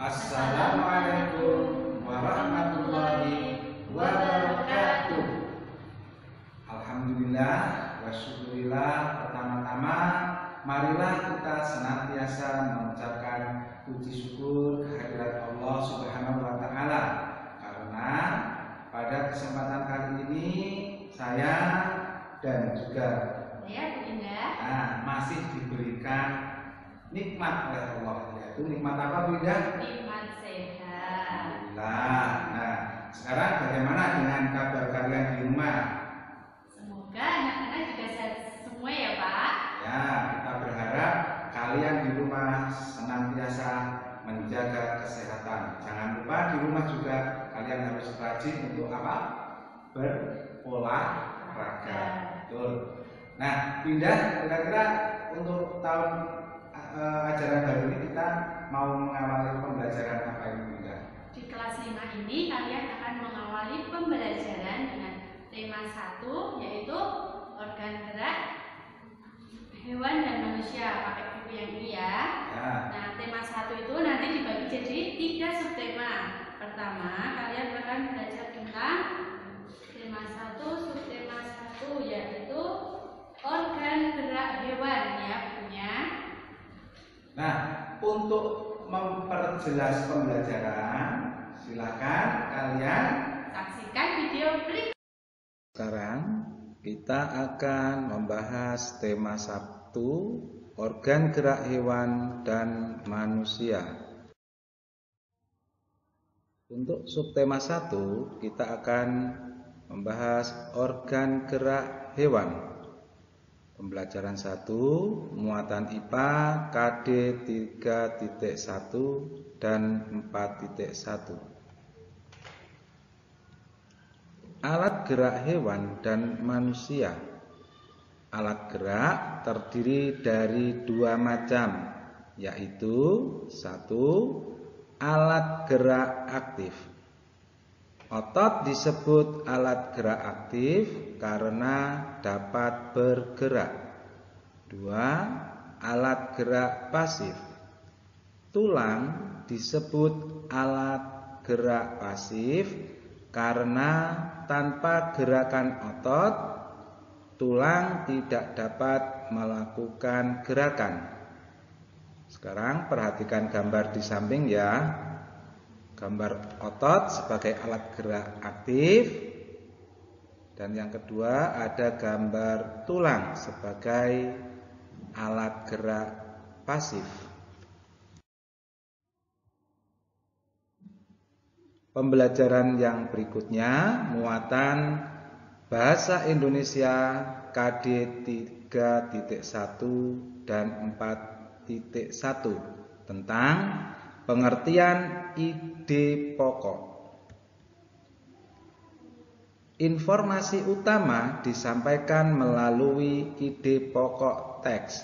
Assalamualaikum warahmatullahi wabarakatuh. Alhamdulillah wa syukurillah. Pertama-tama marilah kita senantiasa mengucapkan puji syukur kehadirat Allah Subhanahu wa taala, karena pada kesempatan kali ini saya dan juga saya Bu Indah masih diberikan nikmat oleh Allah, yaitu nikmat apa Bu Indah? Nikmat sehat. Alhamdulillah. Nah, sekarang bagaimana dengan kabar kalian di rumah? Semoga anak-anak juga sehat semua ya Pak. Ya, kita berharap kalian di rumah senantiasa menjaga kesehatan. Jangan lupa di rumah juga kalian harus rajin untuk apa? Berolahraga. Betul. Nah, Indah, kira-kira untuk tahun ajaran baru ini kita mau mengawali pembelajaran apa ini, Indah? Di kelas 5 ini kalian akan mengawali pembelajaran dengan tema 1, yaitu organ gerak hewan dan manusia. Pakai buku yang ini ya. Nah, tema 1 itu nanti dibagi jadi 3 subtema. Pertama, kalian akan belajar tentang tema 1, subtema 1, yaitu organ gerak hewan ya bukunya. Nah, untuk memperjelas pembelajaran, silakan kalian saksikan video berikut. Sekarang kita akan membahas tema 1, organ gerak hewan dan manusia. Untuk subtema 1, kita akan membahas organ gerak hewan. Pembelajaran 1, muatan IPA KD 3.1 dan 4.1. Alat gerak hewan dan manusia. Alat gerak terdiri dari 2 macam, yaitu 1. Alat gerak aktif. Otot disebut alat gerak aktif karena dapat bergerak. 2. Alat gerak pasif. Tulang disebut alat gerak pasif karena tanpa gerakan otot, tulang tidak dapat melakukan gerakan. Sekarang perhatikan gambar di samping ya. Gambar otot sebagai alat gerak aktif, dan yang kedua ada gambar tulang sebagai alat gerak pasif. Pembelajaran yang berikutnya, muatan bahasa Indonesia KD 3.1 dan 4.1 tentang pengertian ide pokok. Informasi utama disampaikan melalui ide pokok teks.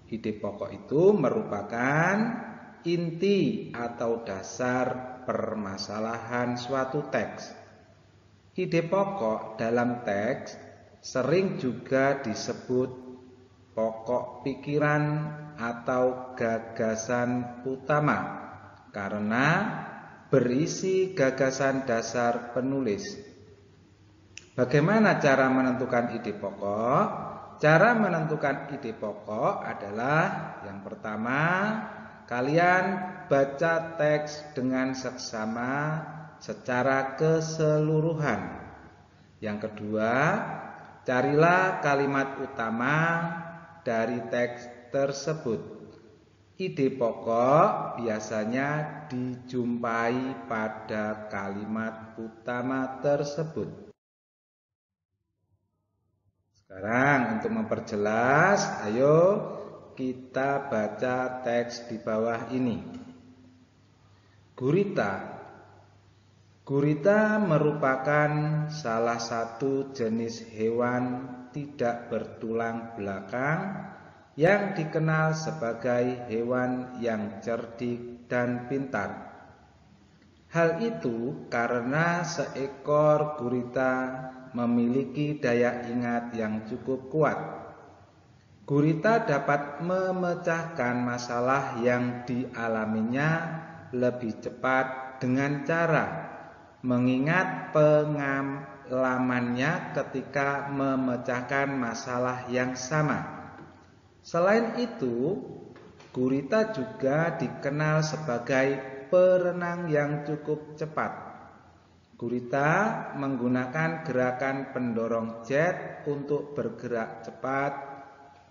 Ide pokok itu merupakan inti atau dasar permasalahan suatu teks. Ide pokok dalam teks sering juga disebut pokok pikiran atau gagasan utama karena berisi gagasan dasar penulis. Bagaimana cara menentukan ide pokok? Cara menentukan ide pokok adalah yang pertama, kalian baca teks dengan seksama secara keseluruhan. Yang kedua, carilah kalimat utama dari teks tersebut. Ide pokok biasanya dijumpai pada kalimat utama tersebut. Sekarang untuk memperjelas, ayo kita baca teks di bawah ini. Gurita. Gurita merupakan salah satu jenis hewan tidak bertulang belakang yang dikenal sebagai hewan yang cerdik dan pintar. Hal itu karena seekor gurita memiliki daya ingat yang cukup kuat. Gurita dapat memecahkan masalah yang dialaminya lebih cepat dengan cara mengingat pengalamannya ketika memecahkan masalah yang sama. Selain itu, gurita juga dikenal sebagai perenang yang cukup cepat. Gurita menggunakan gerakan pendorong jet untuk bergerak cepat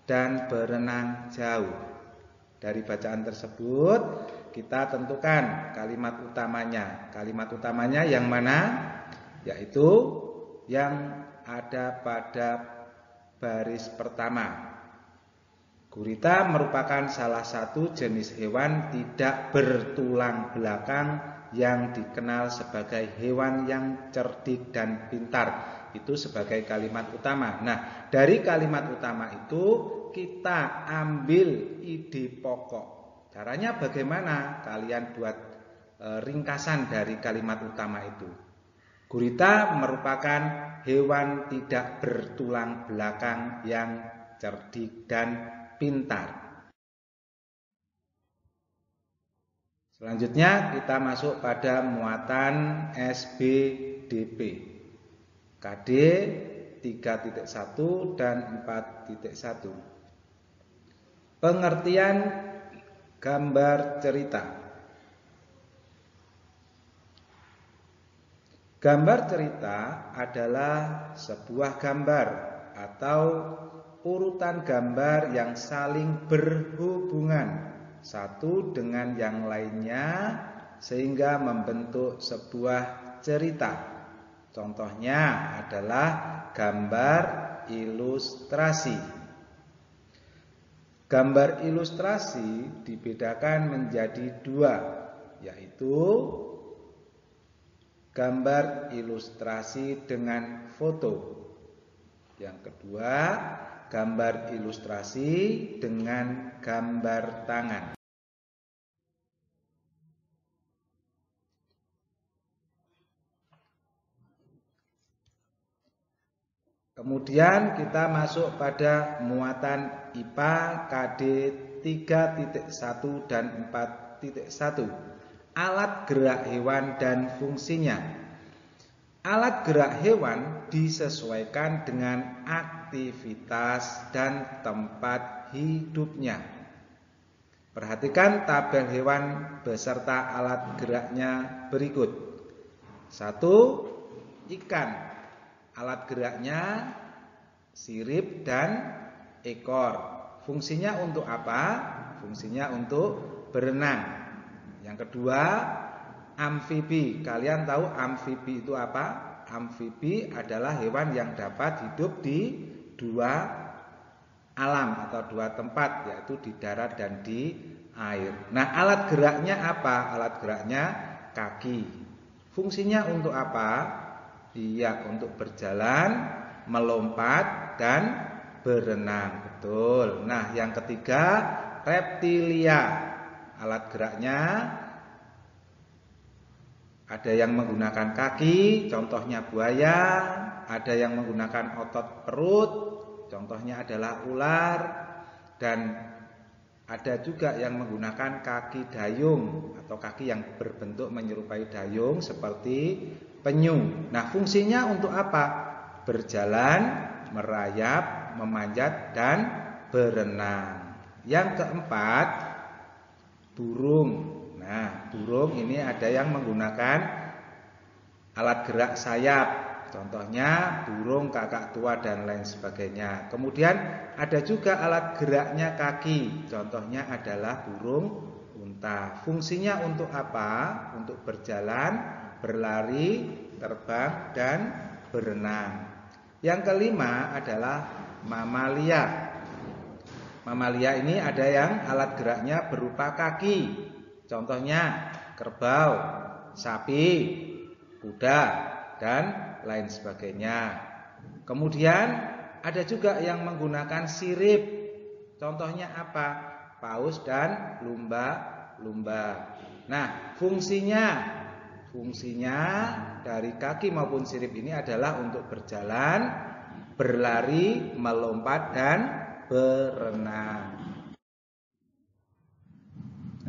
dan berenang jauh. Dari bacaan tersebut kita tentukan kalimat utamanya. Kalimat utamanya yang mana? Yaitu yang ada pada baris pertama. Gurita merupakan salah satu jenis hewan tidak bertulang belakang yang dikenal sebagai hewan yang cerdik dan pintar. Itu sebagai kalimat utama. Nah, dari kalimat utama itu kita ambil ide pokok. Caranya bagaimana? Kalian buat ringkasan dari kalimat utama itu. Gurita merupakan hewan tidak bertulang belakang yang cerdik dan pintar. Selanjutnya kita masuk pada muatan SBDP KD 3.1 dan 4.1. Pengertian gambar cerita. Gambar cerita adalah sebuah gambar atau urutan gambar yang saling berhubungan satu dengan yang lainnya sehingga membentuk sebuah cerita. Contohnya adalah gambar ilustrasi. Gambar ilustrasi dibedakan menjadi dua, yaitu gambar ilustrasi dengan foto. Yang kedua, gambar ilustrasi dengan gambar tangan. Kemudian kita masuk pada muatan IPA KD 3.1 dan 4.1. Alat gerak hewan dan fungsinya. Alat gerak hewan disesuaikan dengan aktivitas dan tempat hidupnya. Perhatikan tabel hewan beserta alat geraknya berikut. 1. Ikan. Alat geraknya sirip dan ekor. Fungsinya untuk apa? Fungsinya untuk berenang. Yang kedua, amfibi. Kalian tahu amfibi itu apa? Amfibi adalah hewan yang dapat hidup di dua alam atau dua tempat, yaitu di darat dan di air. Nah, alat geraknya apa? Alat geraknya kaki. Fungsinya untuk apa? Iya, untuk berjalan, melompat, dan berenang. Betul. Nah, yang ketiga, reptilia. Alat geraknya ada yang menggunakan kaki, contohnya buaya. Ada yang menggunakan otot perut, contohnya adalah ular. Dan ada juga yang menggunakan kaki dayung atau kaki yang berbentuk menyerupai dayung seperti penyu. Nah, fungsinya untuk apa? Berjalan, merayap, memanjat, dan berenang. Yang keempat, burung. Nah, burung ini ada yang menggunakan alat gerak sayap. Contohnya burung kakak tua dan lain sebagainya. Kemudian ada juga alat geraknya kaki. Contohnya adalah burung unta. Fungsinya untuk apa? Untuk berjalan, berlari, terbang, dan berenang. Yang kelima adalah mamalia. Mamalia ini ada yang alat geraknya berupa kaki. Contohnya kerbau, sapi, kuda, dan lain sebagainya. Kemudian ada juga yang menggunakan sirip. Contohnya apa? Paus dan lumba-lumba. Nah, fungsinya dari kaki maupun sirip ini adalah untuk berjalan, berlari, melompat, dan berenang.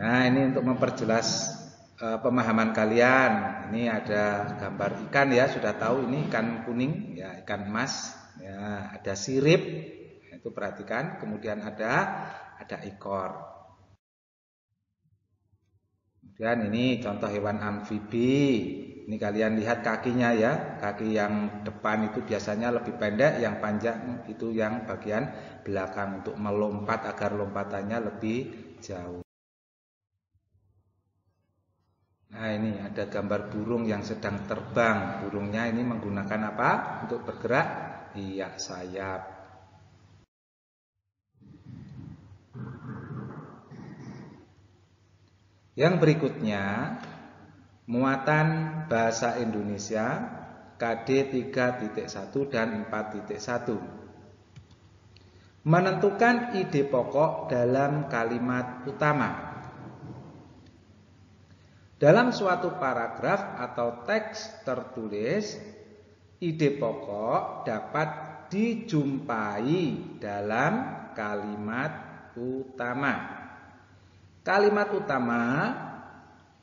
Nah, ini untuk memperjelas pemahaman kalian. Ini ada gambar ikan ya, sudah tahu ini ikan kuning ya, ikan emas ya, ada sirip. Itu perhatikan, kemudian ada ekor. Kemudian ini contoh hewan amfibi. Ini kalian lihat kakinya ya, kaki yang depan itu biasanya lebih pendek, yang panjang itu yang bagian belakang untuk melompat agar lompatannya lebih jauh. Nah ini ada gambar burung yang sedang terbang. Burungnya ini menggunakan apa untuk bergerak? Iya, sayap. Yang berikutnya, muatan bahasa Indonesia KD 3.1 dan 4.1. Menentukan ide pokok dalam kalimat utama. Dalam suatu paragraf atau teks tertulis, ide pokok dapat dijumpai dalam kalimat utama. Kalimat utama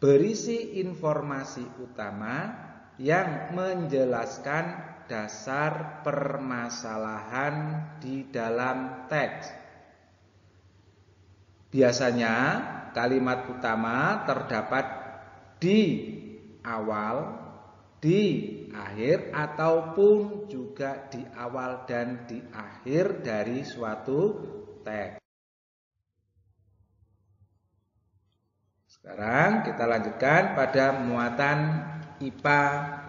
berisi informasi utama yang menjelaskan dasar permasalahan di dalam teks. Biasanya kalimat utama terdapat di awal, di akhir, ataupun juga di awal dan di akhir dari suatu teks. Sekarang kita lanjutkan pada muatan IPA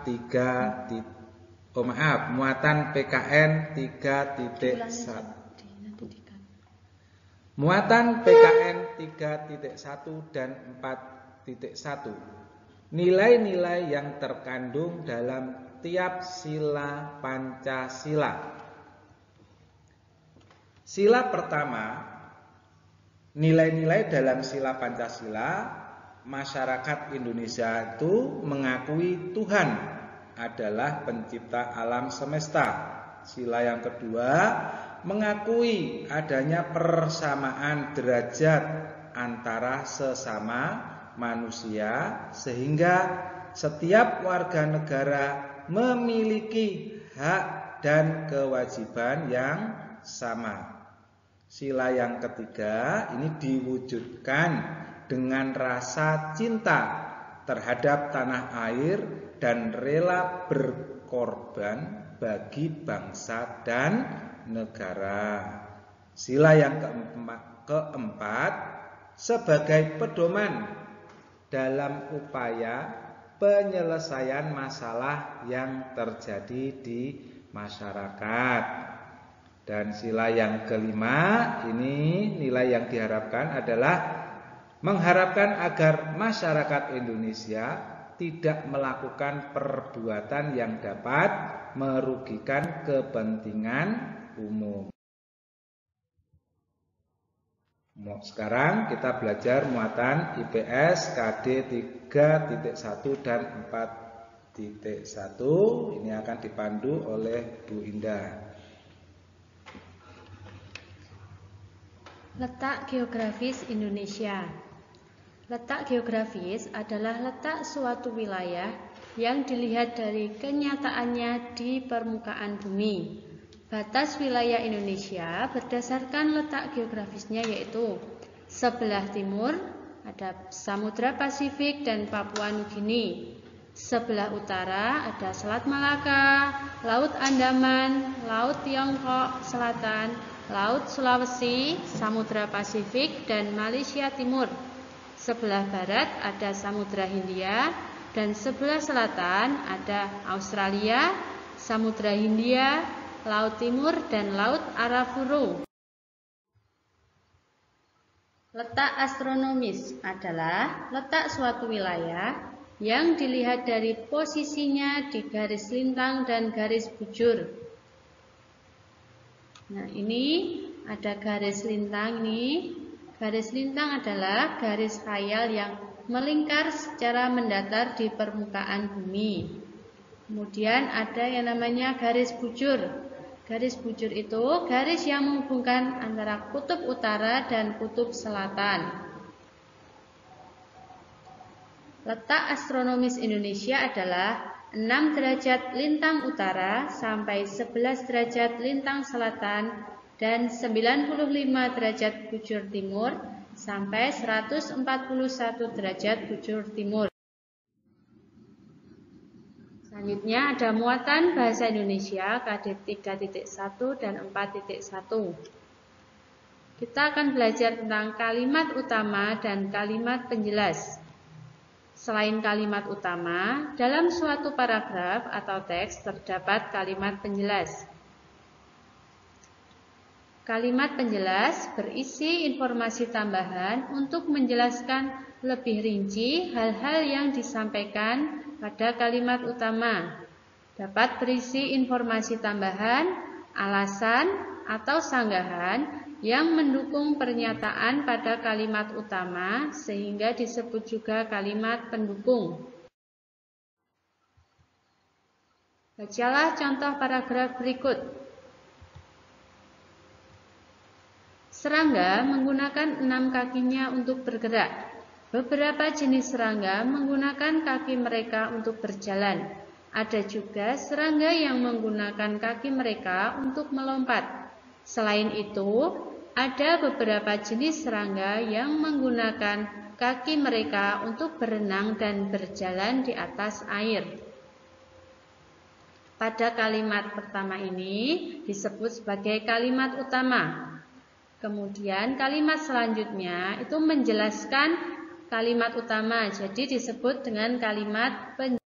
3. Muatan PKN 3.1. Muatan PKN 3.1 dan 4.1. Nilai-nilai yang terkandung dalam tiap sila Pancasila. Sila pertama, nilai-nilai dalam sila Pancasila. Masyarakat Indonesia itu mengakui Tuhan adalah pencipta alam semesta. Sila yang kedua, mengakui adanya persamaan derajat antara sesama manusia, sehingga setiap warga negara memiliki hak dan kewajiban yang sama. Sila yang ketiga ini diwujudkan dengan rasa cinta terhadap tanah air dan rela berkorban bagi bangsa dan negara. Sila yang keempat sebagai pedoman dalam upaya penyelesaian masalah yang terjadi di masyarakat. Dan sila yang kelima ini nilai yang diharapkan adalah mengharapkan agar masyarakat Indonesia tidak melakukan perbuatan yang dapat merugikan kepentingan umum. Sekarang kita belajar muatan IPS KD 3.1 dan 4.1. Ini akan dipandu oleh Bu Indah. Letak geografis Indonesia. Letak geografis adalah letak suatu wilayah yang dilihat dari kenyataannya di permukaan bumi. Batas wilayah Indonesia berdasarkan letak geografisnya yaitu sebelah timur ada Samudra Pasifik dan Papua Nugini. Sebelah utara ada Selat Malaka, Laut Andaman, Laut Tiongkok Selatan, Laut Sulawesi, Samudra Pasifik, dan Malaysia Timur. Sebelah barat ada Samudra Hindia, dan sebelah selatan ada Australia, Samudra Hindia, Laut Timur, dan Laut Arafuru. Letak astronomis adalah letak suatu wilayah yang dilihat dari posisinya di garis lintang dan garis bujur. Nah, ini ada garis lintang ini. Garis lintang adalah garis khayal yang melingkar secara mendatar di permukaan bumi. Kemudian ada yang namanya garis bujur. Garis bujur itu garis yang menghubungkan antara kutub utara dan kutub selatan. Letak astronomis Indonesia adalah 6 derajat lintang utara sampai 11 derajat lintang selatan dan 95 derajat bujur timur sampai 141 derajat bujur timur. Selanjutnya ada muatan bahasa Indonesia KD 3.1 dan 4.1. Kita akan belajar tentang kalimat utama dan kalimat penjelas. Selain kalimat utama, dalam suatu paragraf atau teks terdapat kalimat penjelas. Kalimat penjelas berisi informasi tambahan untuk menjelaskan lebih rinci hal-hal yang disampaikan pada kalimat utama. Dapat berisi informasi tambahan, alasan, atau sanggahan yang mendukung pernyataan pada kalimat utama sehingga disebut juga kalimat pendukung. Bacalah contoh paragraf berikut. Serangga menggunakan 6 kakinya untuk bergerak. Beberapa jenis serangga menggunakan kaki mereka untuk berjalan. Ada juga serangga yang menggunakan kaki mereka untuk melompat. Selain itu, ada beberapa jenis serangga yang menggunakan kaki mereka untuk berenang dan berjalan di atas air. Pada kalimat pertama ini disebut sebagai kalimat utama. Kemudian kalimat selanjutnya itu menjelaskan kalimat utama, jadi disebut dengan kalimat penjelas.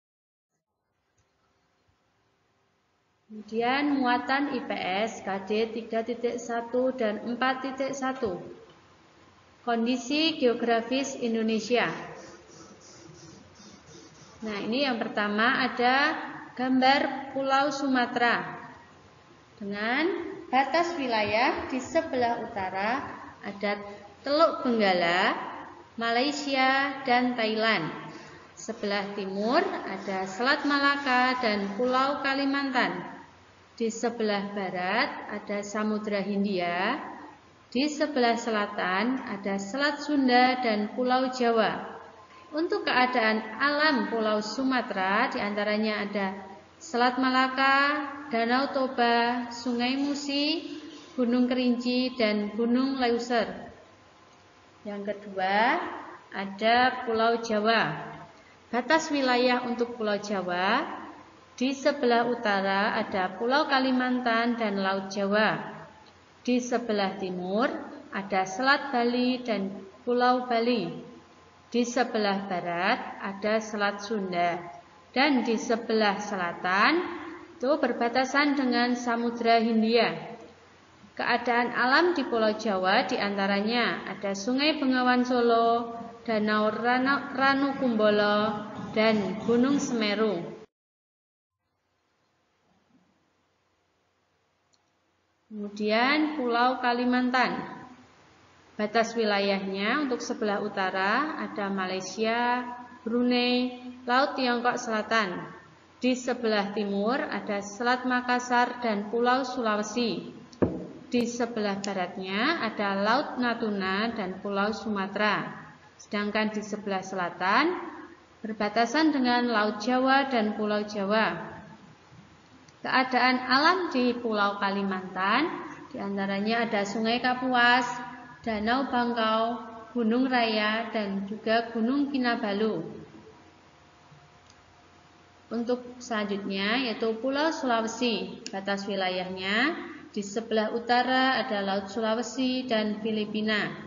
Kemudian muatan IPS KD 3.1 dan 4.1. Kondisi geografis Indonesia. Nah, ini yang pertama ada gambar Pulau Sumatera. Dengan batas wilayah di sebelah utara ada Teluk Benggala, Malaysia, dan Thailand. Sebelah timur ada Selat Malaka dan Pulau Kalimantan. Di sebelah barat ada Samudra Hindia. Di sebelah selatan ada Selat Sunda dan Pulau Jawa. Untuk keadaan alam Pulau Sumatera diantaranya ada Selat Malaka, Danau Toba, Sungai Musi, Gunung Kerinci, dan Gunung Leuser. Yang kedua ada Pulau Jawa. Batas wilayah untuk Pulau Jawa, di sebelah utara ada Pulau Kalimantan dan Laut Jawa. Di sebelah timur ada Selat Bali dan Pulau Bali. Di sebelah barat ada Selat Sunda. Dan di sebelah selatan itu berbatasan dengan Samudra Hindia. Keadaan alam di Pulau Jawa diantaranya ada Sungai Bengawan Solo, Danau Ranukumbolo, dan Gunung Semeru. Kemudian Pulau Kalimantan. Batas wilayahnya untuk sebelah utara ada Malaysia, Brunei, Laut Tiongkok Selatan. Di sebelah timur ada Selat Makassar dan Pulau Sulawesi. Di sebelah baratnya ada Laut Natuna dan Pulau Sumatera. Sedangkan di sebelah selatan berbatasan dengan Laut Jawa dan Pulau Jawa. Keadaan alam di Pulau Kalimantan diantaranya ada Sungai Kapuas, Danau Bangkau, Gunung Raya, dan juga Gunung Kinabalu. Untuk selanjutnya yaitu Pulau Sulawesi. Batas wilayahnya di sebelah utara ada Laut Sulawesi dan Filipina.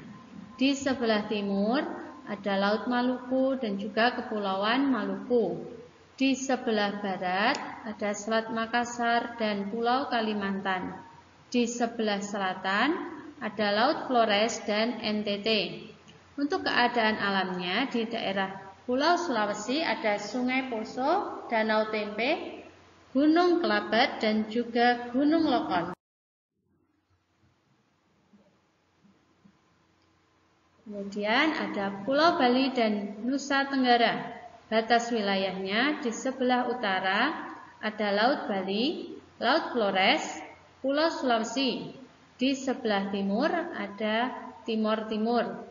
Di sebelah timur ada Laut Maluku dan juga Kepulauan Maluku. Di sebelah barat ada Selat Makassar dan Pulau Kalimantan. Di sebelah selatan ada Laut Flores dan NTT. Untuk keadaan alamnya di daerah Pulau Sulawesi ada Sungai Poso, Danau Tempe, Gunung Kelabat, dan juga Gunung Lokon. Kemudian ada Pulau Bali dan Nusa Tenggara. Batas wilayahnya di sebelah utara ada Laut Bali, Laut Flores, Pulau Sulawesi. Di sebelah timur ada Timor Timur.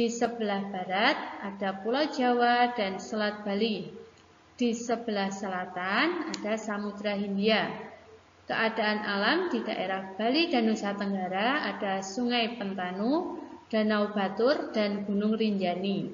Di sebelah barat ada Pulau Jawa dan Selat Bali. Di sebelah selatan ada Samudra Hindia. Keadaan alam di daerah Bali dan Nusa Tenggara ada Sungai Pentanu, Danau Batur, dan Gunung Rinjani.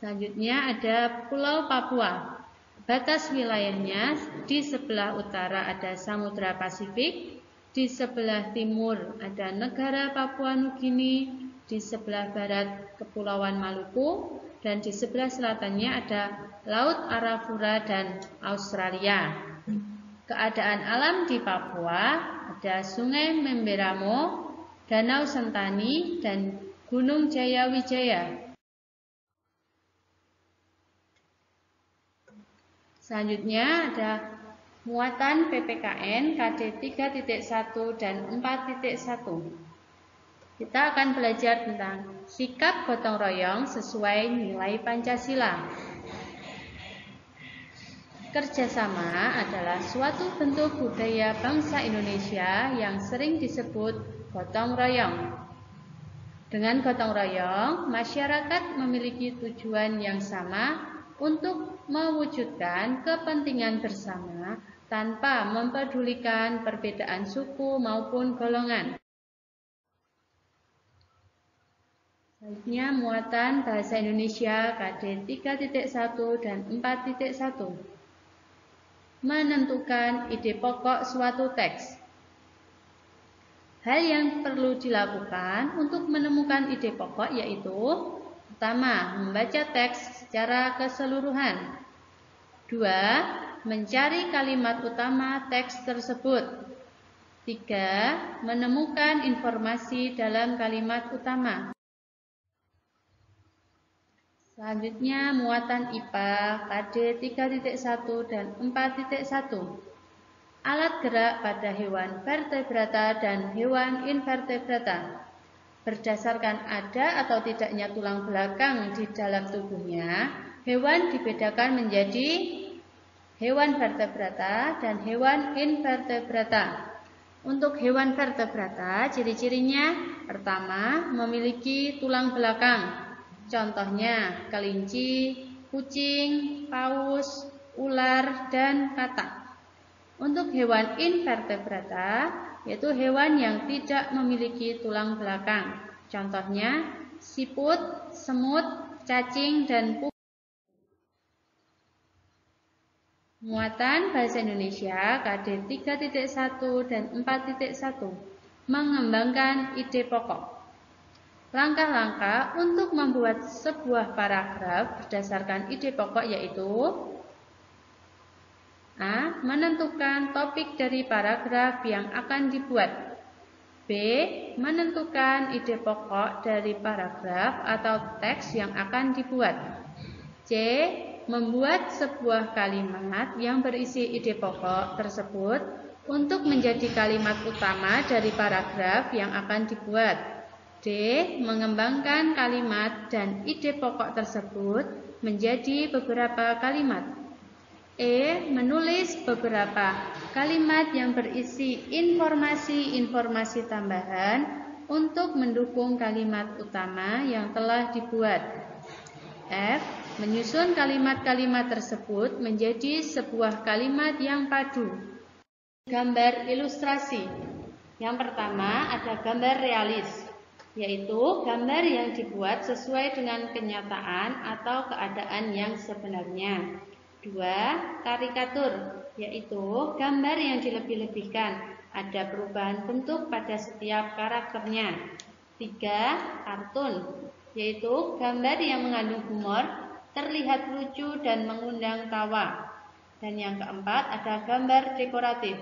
Selanjutnya ada Pulau Papua. Batas wilayahnya di sebelah utara ada Samudra Pasifik, di sebelah timur ada negara Papua Nugini, di sebelah barat Kepulauan Maluku, dan di sebelah selatannya ada Laut Arafura dan Australia. Keadaan alam di Papua ada Sungai Memberamo, Danau Sentani, dan Gunung Jayawijaya. Selanjutnya ada muatan PPKN KD 3.1 dan 4.1. Kita akan belajar tentang sikap gotong royong sesuai nilai Pancasila. Kerjasama adalah suatu bentuk budaya bangsa Indonesia yang sering disebut gotong royong. Dengan gotong royong, masyarakat memiliki tujuan yang sama untuk mewujudkan kepentingan bersama tanpa mempedulikan perbedaan suku maupun golongan. Selanjutnya muatan bahasa Indonesia KD 3.1 dan 4.1. Menentukan ide pokok suatu teks. Hal yang perlu dilakukan untuk menemukan ide pokok yaitu: pertama, membaca teks secara keseluruhan. 2. Mencari kalimat utama teks tersebut. 3. Menemukan informasi dalam kalimat utama. Selanjutnya muatan IPA KD 3.1 dan 4.1. Alat gerak pada hewan vertebrata dan hewan invertebrata. Berdasarkan ada atau tidaknya tulang belakang di dalam tubuhnya, hewan dibedakan menjadi hewan vertebrata dan hewan invertebrata. Untuk hewan vertebrata, ciri-cirinya: pertama, memiliki tulang belakang. Contohnya kelinci, kucing, paus, ular, dan katak. Untuk hewan invertebrata, yaitu hewan yang tidak memiliki tulang belakang. Contohnya siput, semut, cacing, dan pupuk. Muatan bahasa Indonesia KD 3.1 dan 4.1. Mengembangkan ide pokok. Langkah-langkah untuk membuat sebuah paragraf berdasarkan ide pokok yaitu: A. Menentukan topik dari paragraf yang akan dibuat. B. Menentukan ide pokok dari paragraf atau teks yang akan dibuat. C. Membuat sebuah kalimat yang berisi ide pokok tersebut untuk menjadi kalimat utama dari paragraf yang akan dibuat. D. Mengembangkan kalimat dan ide pokok tersebut menjadi beberapa kalimat. E. Menulis beberapa kalimat yang berisi informasi-informasi tambahan untuk mendukung kalimat utama yang telah dibuat. F. Menyusun kalimat-kalimat tersebut menjadi sebuah kalimat yang padu. Gambar ilustrasi. Yang pertama ada gambar realis, yaitu gambar yang dibuat sesuai dengan kenyataan atau keadaan yang sebenarnya. 2. Karikatur, yaitu gambar yang dilebih-lebihkan, ada perubahan bentuk pada setiap karakternya. 3. Kartun, yaitu gambar yang mengandung humor, terlihat lucu dan mengundang tawa. Dan yang keempat ada gambar dekoratif,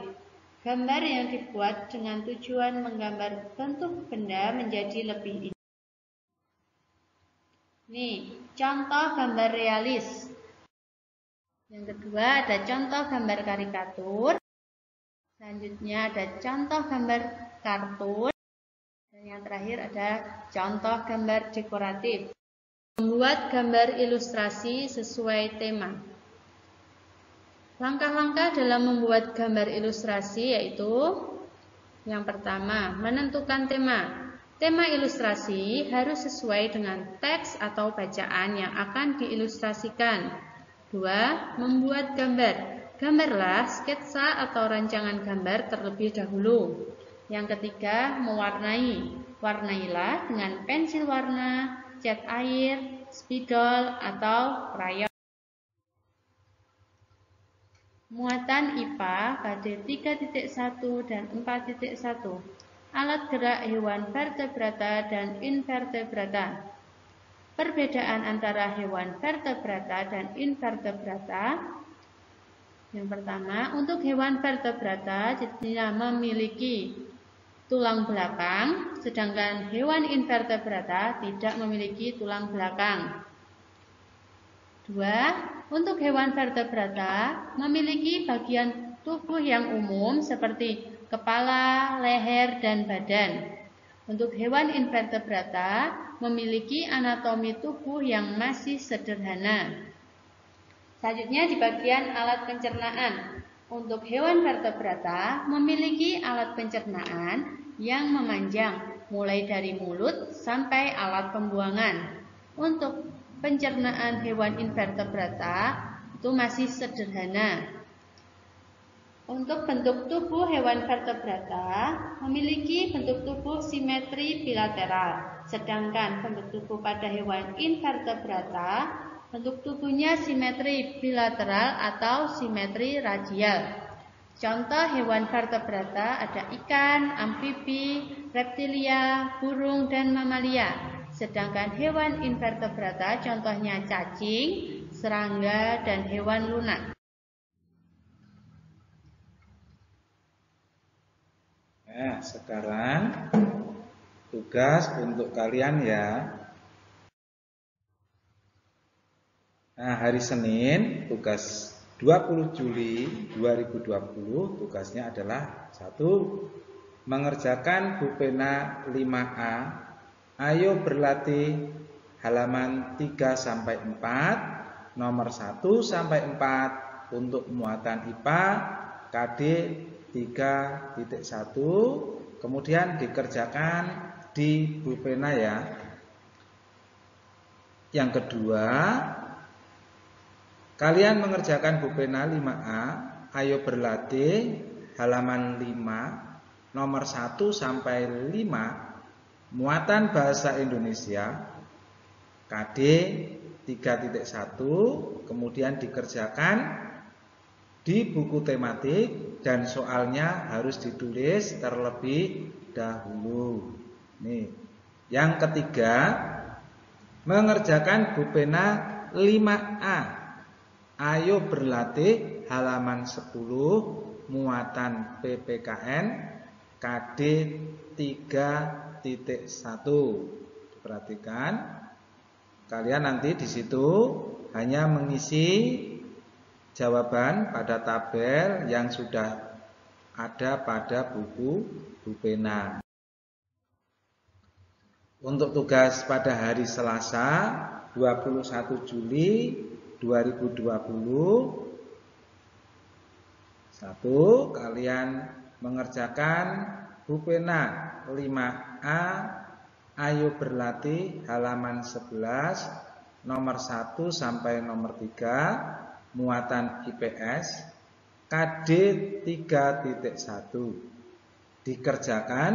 gambar yang dibuat dengan tujuan menggambar bentuk benda menjadi lebih indah. Nih, contoh gambar realis. Yang kedua ada contoh gambar karikatur. Selanjutnya ada contoh gambar kartun. Dan yang terakhir ada contoh gambar dekoratif. Membuat gambar ilustrasi sesuai tema. Langkah-langkah dalam membuat gambar ilustrasi yaitu: yang pertama, menentukan tema. Tema ilustrasi harus sesuai dengan teks atau bacaan yang akan diilustrasikan. 2. Membuat gambar. Gambarlah sketsa atau rancangan gambar terlebih dahulu. Yang ketiga, mewarnai. Warnailah dengan pensil warna, cat air, spidol, atau krayon. Muatan IPA KD 3.1 dan 4.1. Alat gerak hewan vertebrata dan invertebrata. Perbedaan antara hewan vertebrata dan invertebrata. Yang pertama, untuk hewan vertebrata dia memiliki tulang belakang, sedangkan hewan invertebrata tidak memiliki tulang belakang. 2. Untuk hewan vertebrata memiliki bagian tubuh yang umum seperti kepala, leher, dan badan. Untuk hewan invertebrata memiliki anatomi tubuh yang masih sederhana. Selanjutnya di bagian alat pencernaan. Untuk hewan vertebrata memiliki alat pencernaan yang memanjang mulai dari mulut sampai alat pembuangan. Untuk pencernaan hewan invertebrata itu masih sederhana. Untuk bentuk tubuh hewan vertebrata memiliki bentuk tubuh simetri bilateral, sedangkan bentuk tubuh pada hewan invertebrata bentuk tubuhnya simetri bilateral atau simetri radial. Contoh hewan vertebrata ada ikan, amfibi, reptilia, burung, dan mamalia. Sedangkan hewan invertebrata contohnya cacing, serangga, dan hewan lunak. Nah, sekarang tugas untuk kalian ya. Nah, hari Senin tugas 20 Juli 2020 tugasnya adalah 1. Mengerjakan Bupena 5A. Ayo berlatih halaman 3 sampai 4, nomor 1 sampai 4 untuk muatan IPA KD 3.1, kemudian dikerjakan di Bupena ya. Yang kedua, kalian mengerjakan Bupena 5A, ayo berlatih halaman 5, nomor 1 sampai 5, muatan bahasa Indonesia KD 3.1, kemudian dikerjakan di buku tematik dan soalnya harus ditulis terlebih dahulu. Nih. Yang ketiga, mengerjakan Bupena 5A. Ayo berlatih halaman 10 muatan PPKN KD 3.1. Perhatikan, kalian nanti di situ hanya mengisi jawaban pada tabel yang sudah ada pada buku Bupena. Untuk tugas pada hari Selasa 21 Juli 2020, 1. Kalian mengerjakan Bupena 5A. Ayo berlatih halaman 11, nomor 1 sampai nomor 3, muatan IPS KD 3.1, dikerjakan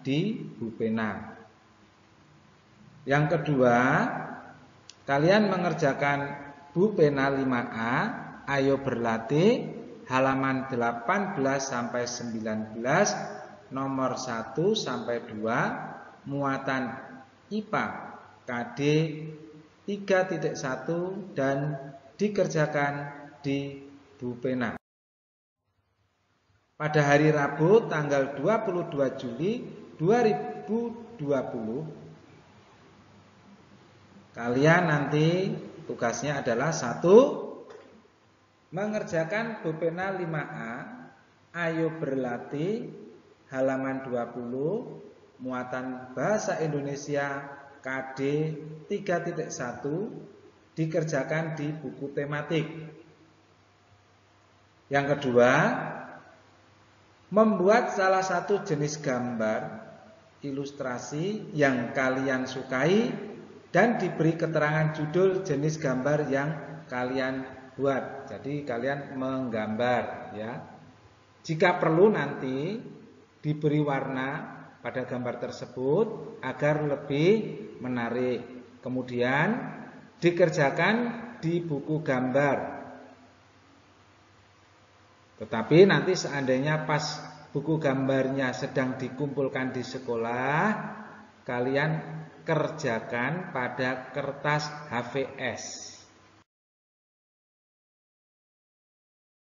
di Bupena. Yang kedua, kalian mengerjakan Bupena 5A. Ayo berlatih halaman 18 sampai 19, nomor 1 sampai 2, muatan IPA KD 3.1 dan dikerjakan di Bupena. Pada hari Rabu tanggal 22 Juli 2020, kalian nanti tugasnya adalah 1. Mengerjakan Bupena 5A. Ayo berlatih halaman 20, muatan bahasa Indonesia KD 3.1, dikerjakan di buku tematik. Yang kedua, membuat salah satu jenis gambar ilustrasi yang kalian sukai dan diberi keterangan judul jenis gambar yang kalian buat. Jadi kalian menggambar ya. Jika perlu nanti diberi warna pada gambar tersebut agar lebih menarik. Kemudian dikerjakan di buku gambar. Tetapi nanti seandainya pas buku gambarnya sedang dikumpulkan di sekolah, kalian kerjakan pada kertas HVS.